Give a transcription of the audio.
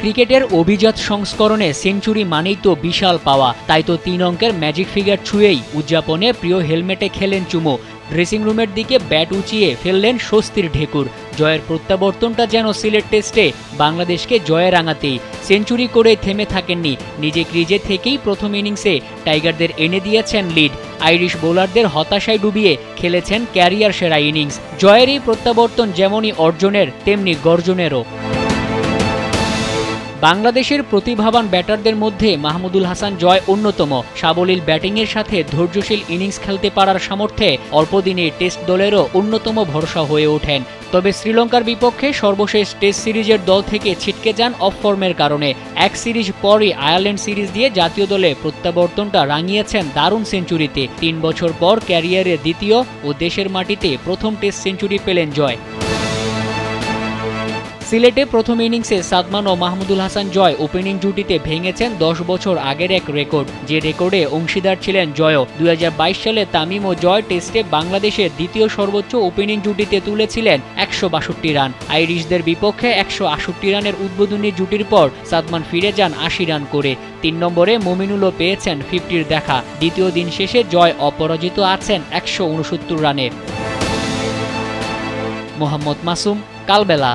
ক্রিকেটের অভিজাত সংস্করণে সেঞ্চুরি মানেই তো বিশাল পাওয়া, তাই তো 3 অঙ্কের ম্যাজিক ফিগার ছুঁয়েই উদযাপনে প্রিয় হেলমেটে খেলেন চুমো। ড্রেসিং রুমের দিকে ব্যাট উঁচিয়ে ফেললেন স্বস্তির ঢেকুর। জয়ের প্রত্যাবর্তনটা যেন সিলেট টেস্টে বাংলাদেশকে জয়ে রাঙাতেই। সেঞ্চুরি করে থেমে থাকেননি, নিজে ক্রিজে থেকেই প্রথম ইনিংসে টাইগারদের এনে দিয়েছেন লিড। আইরিশ বোলারদের হতাশায় ডুবিয়ে খেলেছেন ক্যারিয়ার সেরা ইনিংস। জয়ের এই প্রত্যাবর্তন যেমনই অর্জনের তেমনি গর্জনেরও। বাংলাদেশের প্রতিভাবান ব্যাটারদের মধ্যে মাহমুদুল হাসান জয় অন্যতম। সাবলীল ব্যাটিংয়ের সাথে ধৈর্যশীল ইনিংস খেলতে পারার সামর্থ্যে অল্পদিনে টেস্ট দলেরও অন্যতম ভরসা হয়ে ওঠেন। তবে শ্রীলঙ্কার বিপক্ষে সর্বশেষ টেস্ট সিরিজের দল থেকে ছিটকে যান অফ ফর্মের কারণে। এক সিরিজ পরই আয়ারল্যান্ড সিরিজ দিয়ে জাতীয় দলে প্রত্যাবর্তনটা রাঙিয়েছেন দারুণ সেঞ্চুরিতে। 3 বছর পর ক্যারিয়ারে দ্বিতীয় ও দেশের মাটিতে প্রথম টেস্ট সেঞ্চুরি পেলেন জয়। সিলেটে প্রথম ইনিংসে সাদমান ও মাহমুদুল হাসান জয় ওপেনিং জুটিতে ভেঙেছেন 10 বছর আগের এক রেকর্ড, যে রেকর্ডে অংশীদার ছিলেন জয়ও। 2022 সালে তামিম ও জয় টেস্টে বাংলাদেশের দ্বিতীয় সর্বোচ্চ ওপেনিং জুটিতে তুলেছিলেন 162 রান। আইরিশদের বিপক্ষে 168 রানের উদ্বোধনী জুটির পর সাদমান ফিরে যান 80 রান করে। 3 নম্বরে মুমিনুলও পেয়েছেন 50-র দেখা। দ্বিতীয় দিন শেষে জয় অপরাজিত আছেন 169 রানে। মোহাম্মদ মাসুম, কালবেলা।